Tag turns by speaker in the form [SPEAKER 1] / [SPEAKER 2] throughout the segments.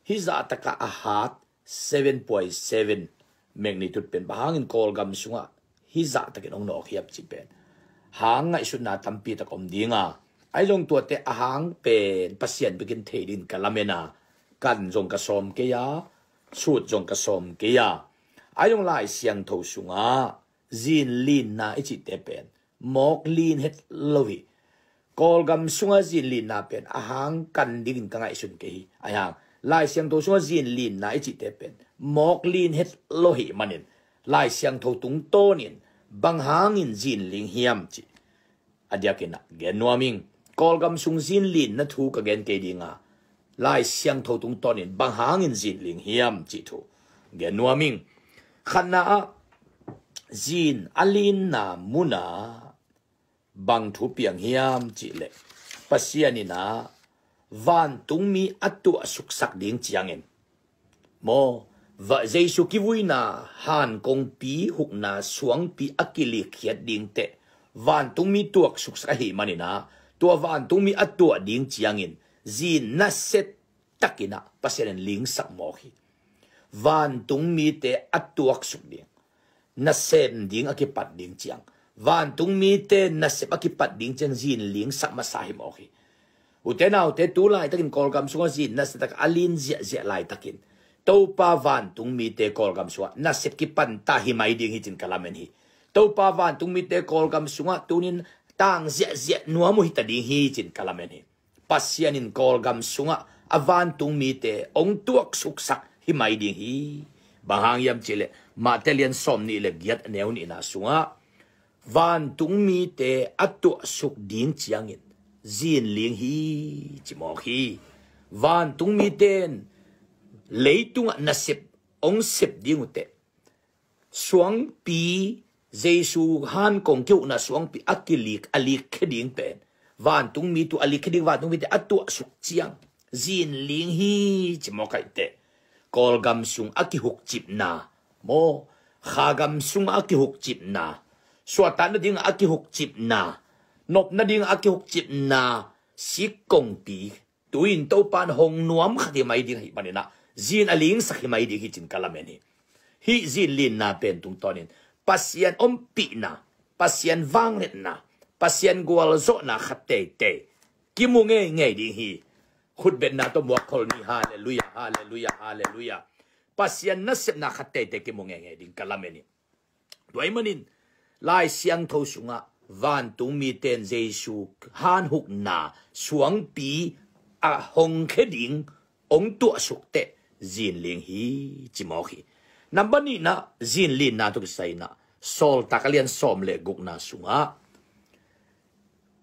[SPEAKER 1] hi za taka a hat 7.7 magnitude pen bahangin kolgam sunga hi za takin ong no khiap chi pen hang ngai su na tampi ta kom dinga ai long tua te a hang pen pasien begin theidin kalamena kan jong ka som ke ya sut jong ka som ke ya ai long lai siang tho sunga zin lin na ichi te pen mok lin het lowi kolgam sunga zin lin na pen a hang kan ding ka ngai sun ke hi ayang lai siang tho sunga zin lin na ichi te pen mok lin het lohi manin lai siang tho tung tonin bang hangin zin ling hiam chi adiakina gen nuaming kolgam sung zin lin na thu ka gen ke dinga lai siang tho tung tonin bang hangin zin ling hiam chi thu gen nuaming khana zin alin na muna bang thu piang hiam chi le pasianina van tung mi atu suk sak ding chiangin mo và dây số ki vui na han kong pi huk na suang pi akili khiat ding te van tung mi tuak suk sa hi manina tua van tung mi atua ding chiangin zin na set takina paseren ling sak mo hi van tung mi te atuak suk ding na sem ding akipat ding chiang van tung mi te na sep akipat ding chiang zin ling sak masahi mo hi utenau te tu lai takin kolgam sunga zin na setak alin zia zia lai takin tâu pa van tung mi te kolgam suwa na sep ki pan ta hi mai ding hi chin kalamen hi tâu pa van tung mi te kolgam sunga tunin tang zia zia nuamu hi ta ding hi chin kalamen hi pasianin kolgam sunga avan tung mi te ong tuak suk sak hi mai ding hi bahang yam chile ma telian som ni le giat neu ni na sunga van tung mi te atu suk ding chiangin zin ling hi chimo hi van tung mi ten lấy tung na sep ông sep ding ute suang pi jesu han kong kyu na suang pi akilik alik kheding pen van tung mi tu alik kheding van tung mi te atu suk chiang zin ling hi chimo kai te kol gam sung aki huk chip na mo kha gam sung aki huk chip na swatan na ding aki huk chip na nop na ding aki huk chip na sik kong pi tuin to pan hong nuam khati mai ding hi panina zin aling sakhi mai di hi chin kalameni hi zin lin na pen tung tonin pasian pi na pasian wanglet na pasian gwal zo na khatte te kimu nge di hi khut ben na to mo khol ni hallelujah hallelujah hallelujah pasian na sep na khatte te kimu nge ding kalameni doi manin lai siang tho sunga van tung mi ten jesu han huk na suang pi a hong kheding ong tu suk te zin ling hi chimohi number ni na zin lin na to sai na sol takalian som le guk na sunga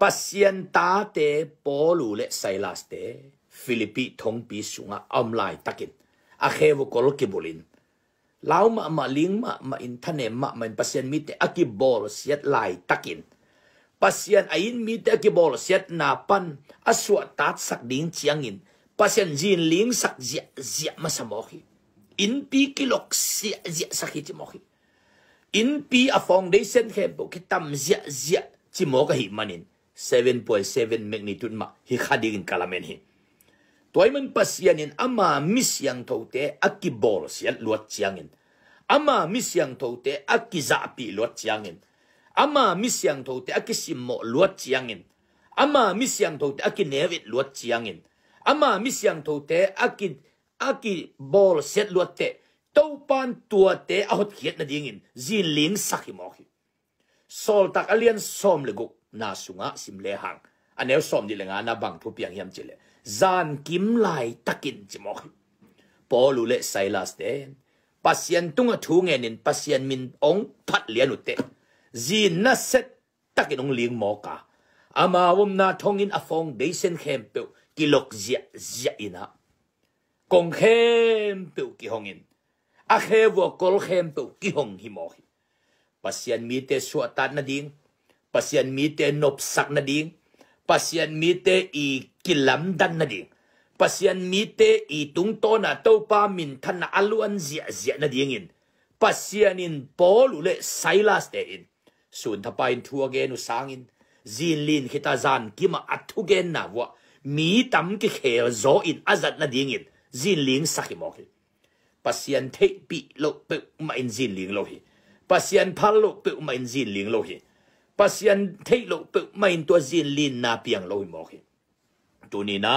[SPEAKER 1] pasien ta te polu le sailas te philippi thong pi sunga amlai takin a khevu kol kibulin law ma ling ma in thane ma pasien mi te akibol siat lai takin pasien ain mi te akibol siat na pan aswa tat sak ding chiangin pasien zin ling sak zia zia masamohi in pi kilok zia zia sakhi chimohi in pi a foundation khem bo kitam zia zia chimoka hi manin 7.7 magnitude ma hi khading kalamen hi toiman pasien in ama misyang thote akibol siat luat chiangin ama misyang thote akizapi luat chiangin ama misyang thote akisimmo luat chiangin ama misyang thote akinevit luat chiangin ama misyang thote aki bol set luate topan tuate ahot khiat na dingin zin ling sakhi mohi sol tak alian som leguk na sunga simle hang aneu som di lenga na bang thu piang hiam chile zan kim lai takin chimohi polule sailas ten pasien tunga thu ngenin pasien min ong phat lianute zin na set takin ong ling moka ama wom na thongin a foundation khempe kilok zia zia ina kong khem pe ki hongin a khewo kol khem pe ki hong hi mo pasian mi te suatan na ding pasian mi te nop sak na ding pasian mi te i kilam dan na ding pasian mi te i tung to na to pa min than na aluan zia zia na dingin pasianin polule sailas te in sun thapain thu again u sangin zin lin khita zan kima athu gen na wa mi tam ki khe zo in azat na dingin zin ling sakhi mo hi pasian thei pi lo pe ma in zin ling lo hi pasian phal lo pe ma in zin ling lo hi pasian thei lo pe ma in to zin lin na piang lo hi mo hi tuni na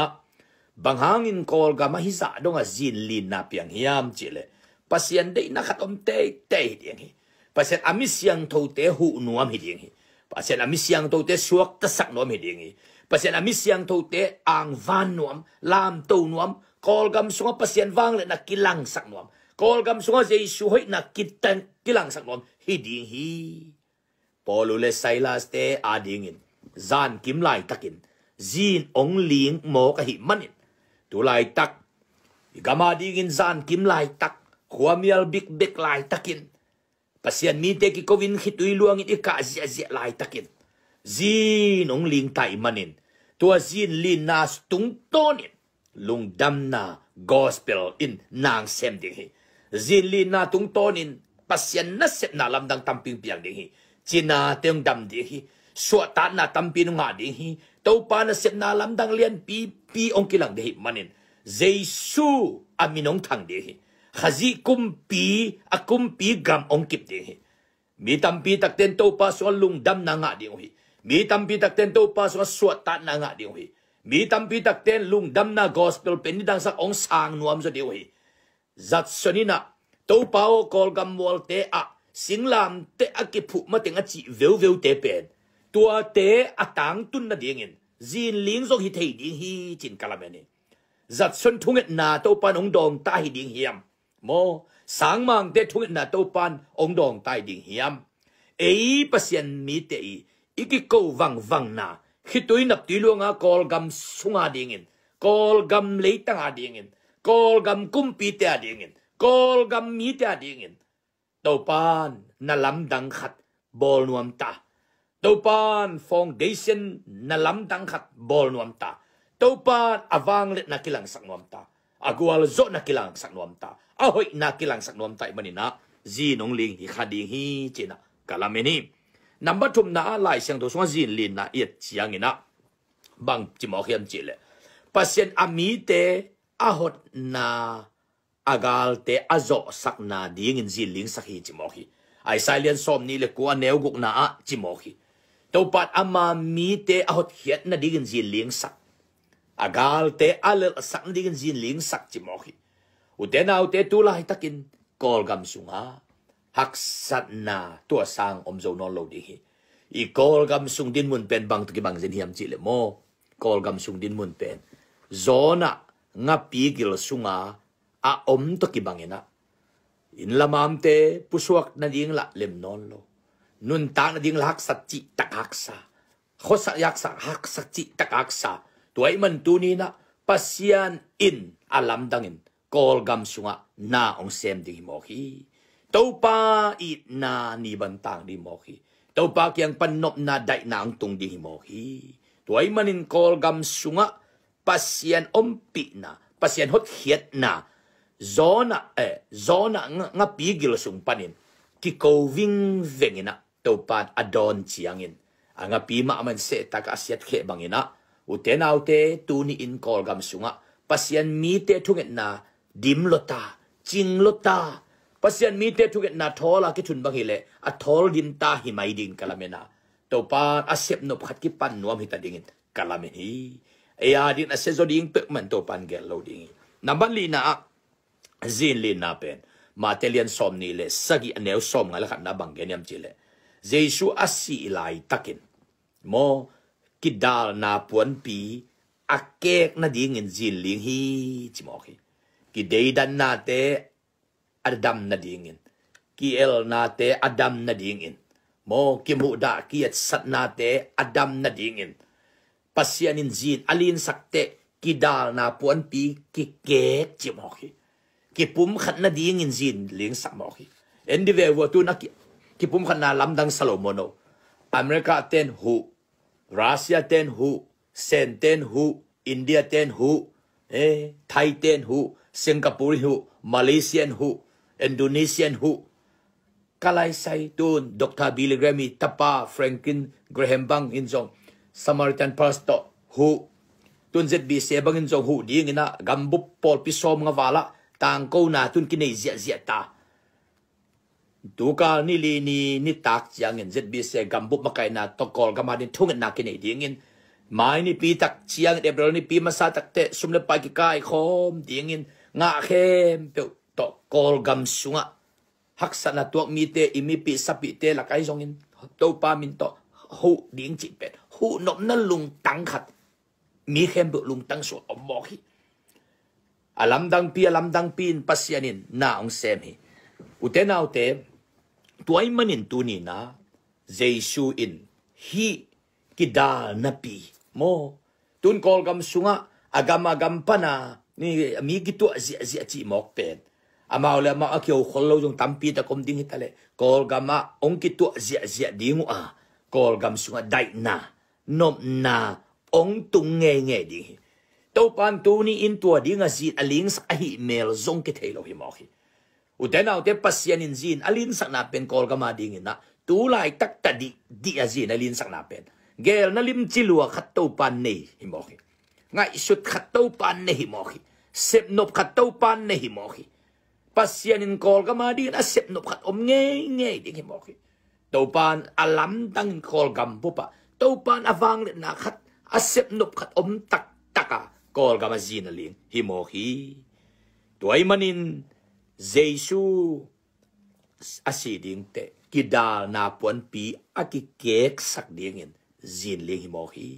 [SPEAKER 1] banghangin kol ga ma hi za dong a zin lin na piang hiam chile pasian dei na khat om te te ding hi pasian ami siang tho te hu nuam hi ding hi pasian ami siang tho te suak ta sak nuam hi ding hi pasian ami siang tho te ang van nuam lam to nuam kol gam sunga pasian wang le na kilang sak nuam kol gam sunga jesu hoi na kitan kilang sak nuam hi ding hi polu le Silas te adingin zan kim lai takin zin ong ling mo ka hi manin tu lai tak gama dingin zan kim lai tak khuamial big big lai takin pasian mi te ki kovin khitui luang in ka zia lai takin zin ong ling tai manin tua zin lin na stung tonin lung dam na gospel in nang sem ding hi zin lin na tung tonin pasian na set na lam dang tamping piang ding hi china teung dam ding hi so ta na tampin nga ding hi to pa na set na lam dang lian pi ong kilang de hi manin jesu aminong thang de hi khazi kumpi gam ong kip de hi mi tampi tak ten to pa so lung dam na nga ding hi mi tampi tak ten to pa so ta na nga ding hi mi tampi tak ten lung dam na gospel pen dang sak ong sang nuam so ding hi zat sonina to pa o kol gam wol te a singlam te akipu ma tenga chi veu te pen tua te atang tun na dingin zin ling zo hi thei ding hi chin kalameni zat son thunget na to pan ong dong ta hi ding hiam mo sang mang te thunget na to pan ong dong tai ding hiam ei pasien mi te iki ko wang na hitui nap ti luanga kol gam sunga dingin kol gam leitang a dingin kol gam kumpi te a dingin kol gam mi te a dingin to pan na lam dang khat bol nuam ta to pan foundation na lam dang khat bol nuam ta to pan awang let na kilang sak nuam ta agwal zo na kilang sak nuam ta ahoy na kilang sak nuam ta manina zi nong ling hi khading hi china kalameni number 2 na lai siang to sunga zin lin na yet chiang ina bang chimo khiam chile pasien ami te ahot na agal te azo sak na ding in zin ling sak hi chimo hi ai silent som ni le ko neu guk na a chimo hi to pat ama mi te ahot hiat na ding in zin ling sak agal te alel sak ding in zin ling sak chimo hi utenau te tu lai takin kol gam sunga haksat na tua sang omzo non lo di hi I kol gam sung din mun pen bang tuki bang zin hiam chile mo kol gam sung din mun pen zona nga pigil sunga a tuki bangena in lamam te pusuak na ding la lem non lo nun ta na ding la haksat chi tak haksa khosa yaksa haksat chi tak haksa tuai man tu ni na pasian in alam dangin kol gam sunga na ong sem di mo hi tau pa it na ni bantang di mo hi tau pa kyang panop na dai na ang tung di mo hi tuai manin kol gam sunga pasian ompi na pasian hot hiet na zona nga pigil sung panin ki ko wing vengina tau pa adon chiangin anga pi ma man se tak asyat khe bangina utenaw te tu ni in kol gam sunga pasian mi te thunget na dim lota ching lota pasian mi te thuget na thola ki thun bangile a thol din ta hi mai ding kalamena to pa asep no phat ki pan nuam hita dingin kalamen hi ya din a sezo ding pe man to pan gel lo ding number li na zin li na pen matelian som ni le sagi aneu som ngala khat na banggen yam chile jesu asi lai takin mo kidal na puan pi akek na ding in zin ling hi chimo hi ki deidan na te Adam na dingin ki el na te Adam na dingin mo ki muda ki at sat na te Adam na dingin pasyanin zin alin sakte ki dal na puan pi ki kek chimohi ki pum khat na dingin zin ling samohi endi ve wo tu na ki pum khat na lamdang Salomono America ten hu Russia ten hu Sen ten hu India ten hu Thai ten hu Singapore hu Malaysian hu Indonesian hu kalay say tun Dr. Billy Graham tapa Franklin Graham bang injong Samaritan pastor hu tun ZBC bangin jong hu ding ina gambup pol pisom nga wala tang ko na tun kinai zia ta tuka ni li ni tak chiang in ZBC gambup makai na tokol gama din thung na kinai ding in mai ni pi tak chiang de bro ni pi masa tak te sumle pa ki kai khom ding in nga khem pe to kol gam sunga haksana tuak mi te imi pi sapi te la kai jong in to pa min to hu ding chi pet hu nop na lung tang khat mi khem bu lung tang so mo hi alam dang pin pasianin na ong sem hi uten autte tuai manin tuni na jesu in hi kidal na pi mo tun kol gam sunga agam pana ni mi gitu zia chi mok pen amao le ma akyo kholo jong tampi ta kom ding hitale kol gama ong kitu zia dingu a kol gam sunga dai na nom na ong tung nge ding to pan tu ni in tua ding a zin aling sa hi mel zong ki thelo hi mo hi uten autte pasian in zin alin sak na pen kol gama ding na tu lai tak ta di a zin alin sak na pen gel na lim chilua khat to pan nei hi mo hi ngai sut khat to pan nei hi mo hi sep nop khat to pan nei hi mo hi pasian in kol gama din a sep nop khat om nge ding hi mo hi to pan alam tang kol gam pupa to pan awang le na khat a sep nop khat om tak taka kol gama zin aling hi mo hi tuai manin jesu asiding te kidal na pon pi aki kek sak ding in zin ling hi mo hi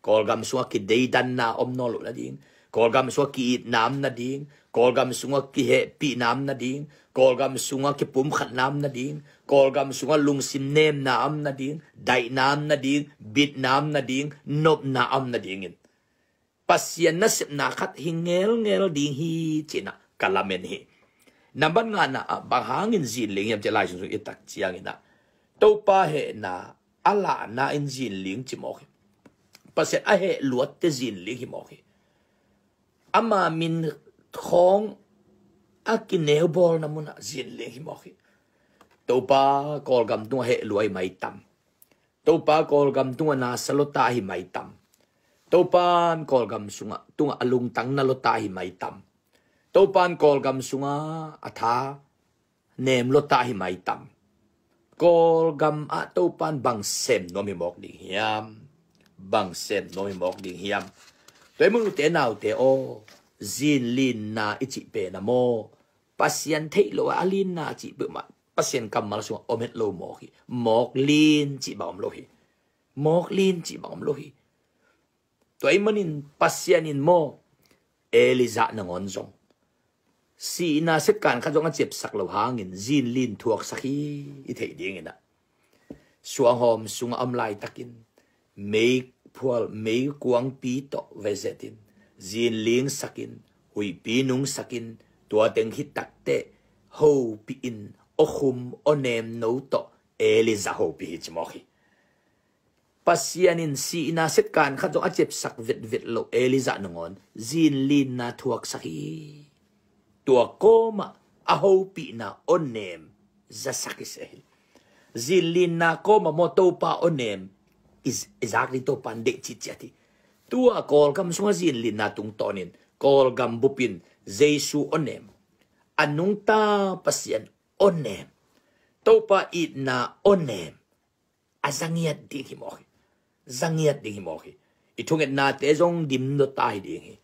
[SPEAKER 1] kol gam suwa ki deidan na om no lo na ding kol gam suwa ki it nam na ding kol gam sunga ki he pi nam na ding kol gam sunga ki pum khat nam na ding kol gam sunga lung sim nem na am na ding dai nam na ding bit nam na ding nop na am na ding in pasian na sip na khat hingel ding hi china kalamen hi naban nga na bahangin zin ling yam chelai sung itak chiang ina to pa he na ala na in zin ling chi mo hi pasian a he luat te zin ling hi mo hi ama min khong akineo bol na muna zin ling hi mo hi to pa kol gam tu he luai mai tam to pa kol gam tu na salota hi mai tam to pan kol gam sunga tunga alung tang na lota hi mai tam to pan kol gam sunga atha nem lota hi mai tam kol gam a to pan bang sem no mi mok ding hiam bang sem no mi mok ding hiam toy mun te nau te o zin lin na ichi pe na mo pasian thei lo alin na chi bu ma pasian kam mal sunga omet lo mo hi mok lin chi ba om lo hi mok lin chi ba om lo hi toy manin pasian in mo eliza na ngon zong si na set kan kha jong a chep sak lo hangin zin lin thuak sakhi I thei ding ina suang hom sunga am lai takin make pual mei kuang pi to vezetin zin ling sakin hui pi nung sakin tua teng hit tak te ho pi in ohum onem no to eliza ho pi hi chmohi pasianin si ina set kan kha jong a chep sak vet lo eliza nongon zin lin na thuak sakhi tua koma aho pi na onem zasakise zilin na koma moto pa onem is exactly to pande chichati tua kol kam sunga zilin na tung tonin kol gam bupin jesu onem anung ta pasien onem to pa it na onem azangiat ding himohi zangiat ding himohi itunget na te jong dim no tai ding hi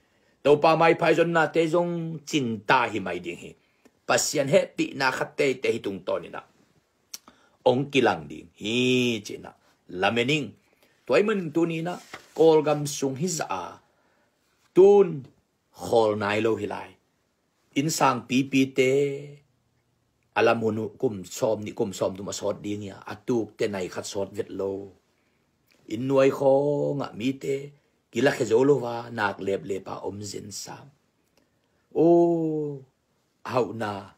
[SPEAKER 1] to pa mai phai jon na te jong chin ta hi mai ding hi pasian he pi na khatte te hi tung to ni na ong kilang ding hi china lamening toy man tu ni na kol gam sung hi za tun khol nai lo hilai in sang pi te alam hunu kum som tu ma sot ding ya atuk te nai khat sot vet lo in nuai kho nga mi te kila khezolova nak lep lepa omzin sam o hau na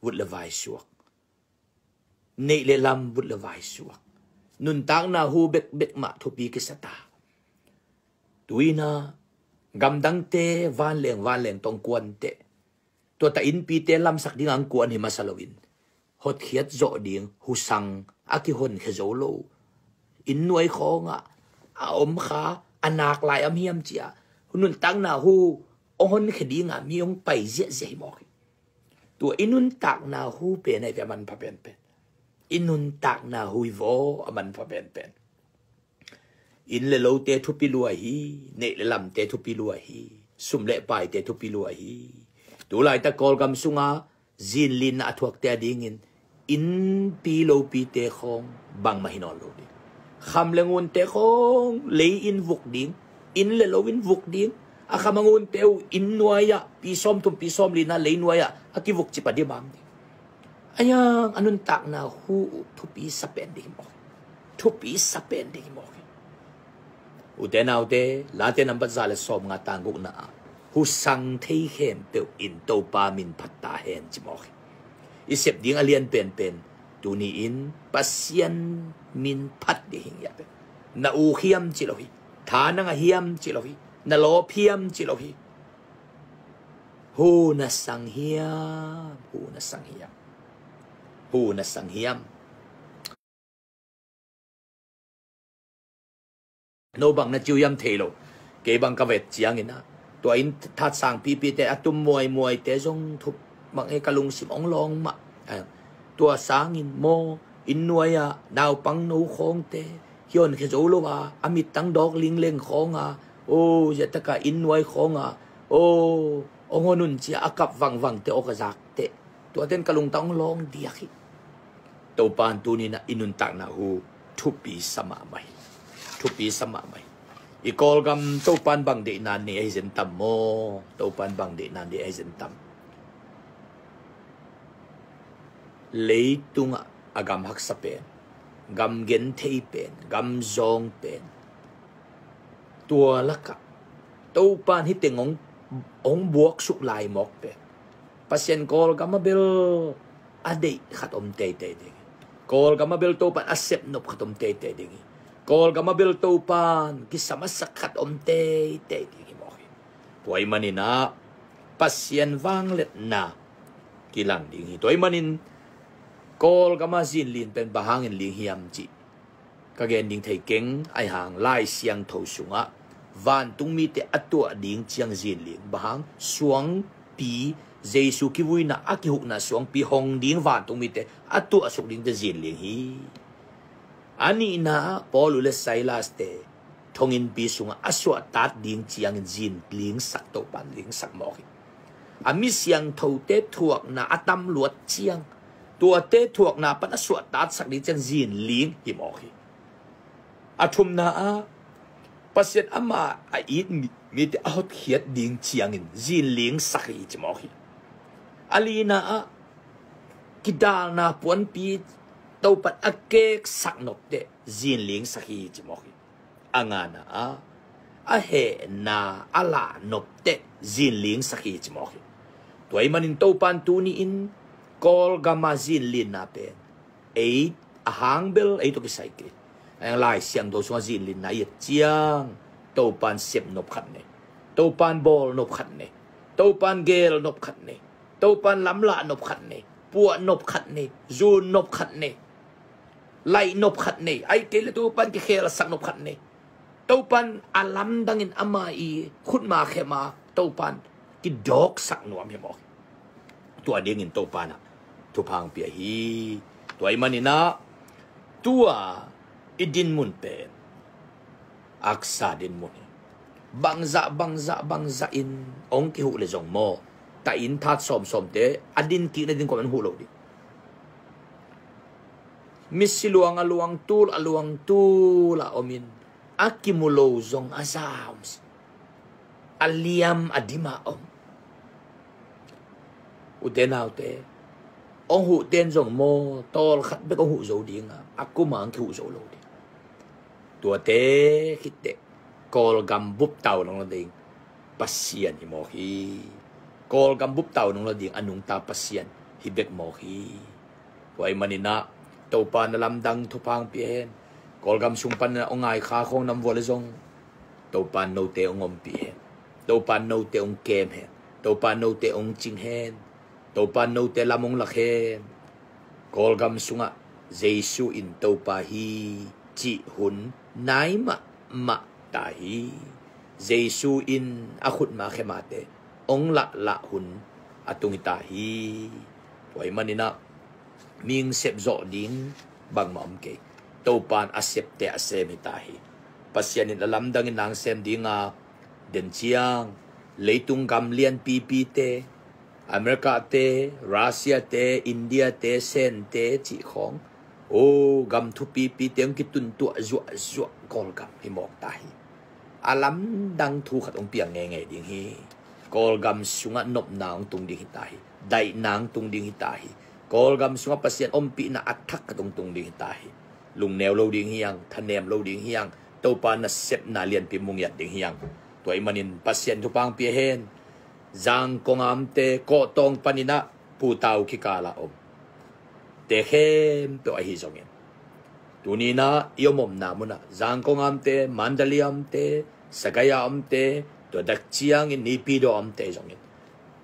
[SPEAKER 1] vut le vai suak nei le lam vut le vai suak nun tang na hu bek ma thopi ki sata tuina gamdang te van leng tong kwan te to ta in pi te lam sak ding ang kwan hi masalowin hot khiat zo ding husang aki hon khezolo in nuai kho nga a om kha anak lai am hiam chia nun tak na hu on khedi nga mi ong pai zia zia mo tua inun tak na hu pe nai pe man pa pen pen inun tak na hu vo aman pa pen pen in le lo te thu pi lua hi ne le lam te thu pi lua hi sum le pai te thu pi lua hi tu lai ta kol gam sunga zin lin na thuak te ding in pi lo pi te khong bang ma hinon lo di kham le ngun te khong le in vuk ding in le lo in vuk ding a khamangun teu in nuaya pi som tum pi som lina le nuaya akivuk chi pa di bang ayang anun tak na hu thu pi sapen di mo thu pi sapen di mo uten aude la te number za le som nga tanguk na hu sang thei hem pe in to pa min phatta hen chi mo isep ding alien pen pen tu ni in pasien min phat di hing ya pe na u khiam chi lo hi tha na nga hiam chi lo hi na lo phiam chi lo hi hu na sang hiam hu na sang hiam hu na sang hiam no bang na chiu yam thelo ke bang ka vet chiang ina to in that sang pi pi te atum moi moi te jong thup mang e kalung sim ong long ma tua sang in mo in nuaya naw pang no khong te hion khe zo lo wa amit tang dok ling leng khong a o yataka in nuai khong a o ongonun chi akap wang wang te okazak te tua ten kalung tang long diakhi to pan tu ni na inun tak na hu thupi sama mai thupi sama mai i kol gam to pan bang de nan ni ai zen tam mo to pan bang de nan de ai zen tam leitunga agam hak sapen gam gen thei pen gam zong pen tua laka to pan hi tengong ong buak suk lai mok pe pasien kol gam bel ade khatom te te de kol gam bel to pan asep nop khatom te te de kol gam bel to pan kisama sakhat om te te de mo toy manina pasien wang let na kilang ding toy manin kol gama zin lin pen bahangin ling hiam chi kagen ding thei keng ai hang lai siang tho sunga van tung mi te atua ding chiang zin ling bahang suang pi jesu ki wuina aki huk na suang pi hong ding van tung mi te atua suk ding te zin ling hi ani na Paul le Silas te thongin pi sunga aswa tat ding chiang zin ling sak to pan ling sak mo hi ami siang tho te thuak na atam luat chiang tua te thuộc na pan aswa tat sak ni chen zin ling hi mo hi athum na a pasien ama a it mi te out khiat ding chiang in zin ling sak hi chi mo hi alina a kidal na puan pi to pat akek sak nok te zin ling sak hi chi mo hi angana a he na ala nop te zin ling sak hi chi mo hi toy manin to pan tu ni in kol gamazin lin na pen eight ahang bel eight to kisai ke ang lai siang do suwa zin lin na yet chiang to pan sep nop khat ne to pan bol nop khat ne to pan gel nop khat ne to pan lam la nop khat ne puwa nop khat ne zun nop khat ne lai nop khat ne ai ke le to pan ke khel sak nop khat ne to pan alam dangin ama i khut ma khema to pan ki dok sak nuam he mo tua ding in to pana tu pang pia hi tuai manina tua idin mun pen aksa din mun bangza in ong ki hu le jong mo ta in that som te adin ki na din ko man hu lo di misiluang aluang tul a omin akimulo zong azams aliam adima om utenaw te ông hụ tên dòng mô to khát biết ông hụ dấu đi nga aku mang ki hụ dấu lâu đi tua te khít te kol gam búp tàu nong la ding pasien hi mo hi kol gam búp tàu nong la ding anung ta pasien hi bek mo hi wai manina to pa na lam dang thu pang pien kol gam sung pan na ongai kha khong nam vole zong to pa no te ongom pien to pa no te ong kem he to pa no te ong ching hen to pan no te lamong lakhen kol gam sunga jesu in to pa hi chi hun nai ma ta hi Jesu in akut ma khemate ong la hun atung ita hi toy manina ming sep zo ding bang ma ke to pan asep te asem ita hi pasian in alam dang nang sem dinga den chiang leitung gam lian pp te America te Russia te India te sen te chi khong o gam thu pp te ang kitun tu zo kol gam hi mok ta hi alam dang thu khat ong piang nge ding hi kol gam sunga nop nang tung ding hi ta hi dai nang tung ding hi ta hi kol gam sunga pasian om pi na athak ka tung tung ding hi ta hi lung neo lo ding hiang thanem lo ding hiang to pa na sep na lian pi mung yat ding hiang toy manin pasien tu pang pi hen zang kongam te ko tong panina pu tau ki kala om te hem to a hi zongin tunina yomom na muna zang kongam te mandaliam te sagaya am te to dak chiang in ni pi do am te zongin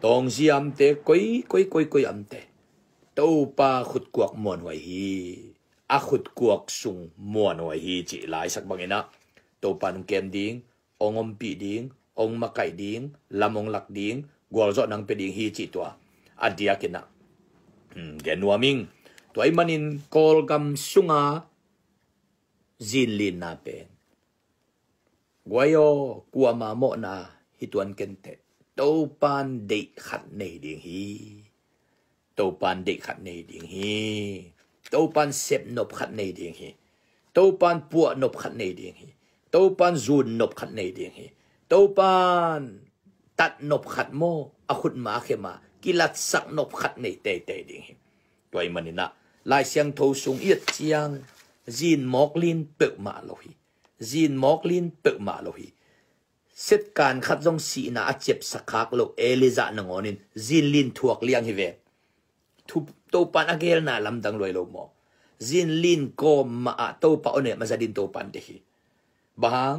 [SPEAKER 1] tong si am te koi am te to pa khut kuak mon wai hi a khut kuak sung mon wai hi chi lai sak bangina to pan kem ding ongom pi ding ong makai ding lamong lak ding gwal zo nang pe ding hi chi to adia kina genuaming to ai manin kol gam sunga zin lin na pen guayo kuama mo na hituan kente to pan de khat nei ding hi to pan de khat nei ding hi to pan sep nop khat nei ding hi to pan pu nop khat nei ding hi to pan zun nop khat nei ding hi to pan tat nop khat mo akhut ma khema kilat sak nop khat nei te ding hi toy manina lai siang tho sung yet chiang zin moklin pe ma lo hi zin moklin pe ma lo hi set kan khat jong si na a chep sakhak lo eliza nangonin zin lin thuak liang hi ve thu to pan agel na lam dang loi lo mo zin lin ko ma to pa one ma zadin to pan de hi bang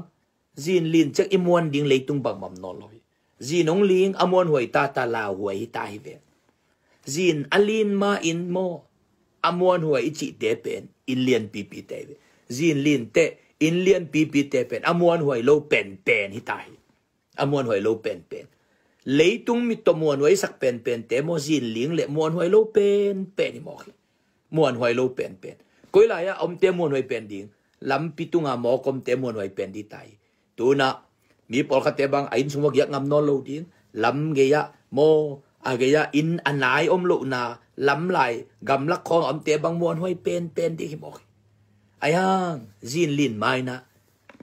[SPEAKER 1] zin lin chak imon ding leitung bang mam no loi zin ong ling amon hoi ta la hoi ta hi ve zin alin ma in mo amon hoi chi te pen in lian pp te zin lin te in lian pp te pen amon hoi lo pen hi ta hi amon hoi lo pen leitung mi to mon hoi sak pen te mo zin ling le mon hoi lo pen ni mo khi mon hoi lo pen koi la ya om te mon hoi pen ding lam pitunga mo kom te mon hoi pen di tai tu na mi pol kha te bang ain sumog yak ngam no lo ding lam ge ya mo ageya in anai om lo na lam lai gam lak khong om te bang mon hoi pen di hi mo ayang zin lin mai na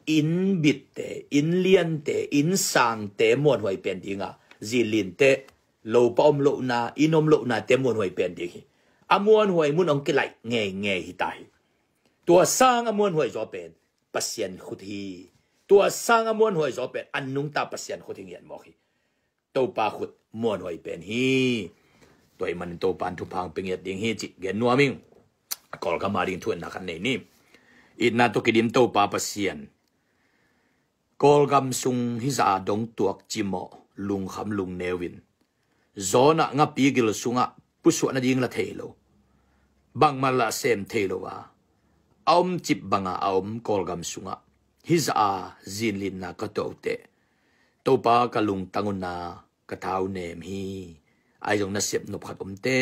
[SPEAKER 1] in bit te in lian te in sang te mon hoi pen dinga zin lin te lo pa om lo na inom lo na te mon hoi pen di hi amon hoi mun ong kilai nge hi tai tua sang amon hoi zo pen pasien khut hi tua sang amon hoi zo pen annung ta pasien khut hi ngian mo hi to pa khut mon hoi pen hi toy man to pan thu phang pinget ding hi chi gen nuaming kol ka ma ding thuan na kan nei ni itna to kidim to pa pasien kol gam sung hi za dong tuak chimo lung kham lung newin zona nga pigil sunga pusu na ding la thelo bang mala sem thelo wa om chip banga om kol gam sunga hi za zinlin na ka to te to pa ka lung tangun na ka thau nem hi ai jong na sep no phat om te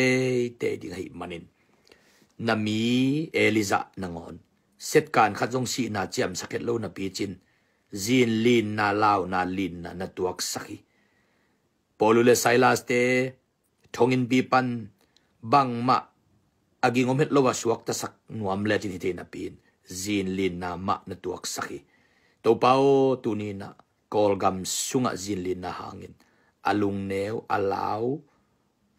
[SPEAKER 1] ding hi manin nami eliza nangon set kan khat jong si na chiam saket lo na pi chin zin lin na law na lin na tuak sakhi polule silas te thongin bi pan bang ma aging omet lo wa suak ta sak nuam le tin te na pin zin lin na ma na tuak sakhi to pao tunina kol gam sunga zin lin na hangin alung neu alaw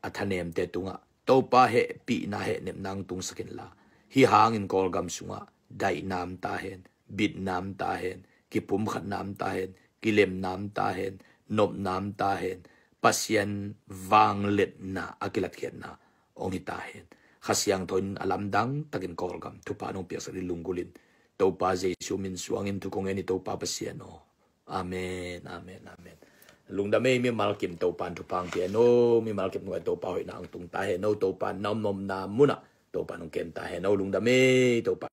[SPEAKER 1] athanem te tunga to pa he pi na he nem nang tung sakin la hi hangin kol gam sunga dai nam ta hen bit nam ta hen ki pum khat nam ta hen ki lem nam ta hen nop nam ta hen pasien wang let na akilat khet na ong ta hen khasyang thon alam dang takin kol gam thu pa nong pia sa lungulin to pa jesu min suangin tu kong eni to pa pasien no amen lungdame mi malkim to pan tu pang pia no mi malkim no to pa hoi na ang tung ta he no to pa nom na muna to pa nong kem ta he no lungdame to pa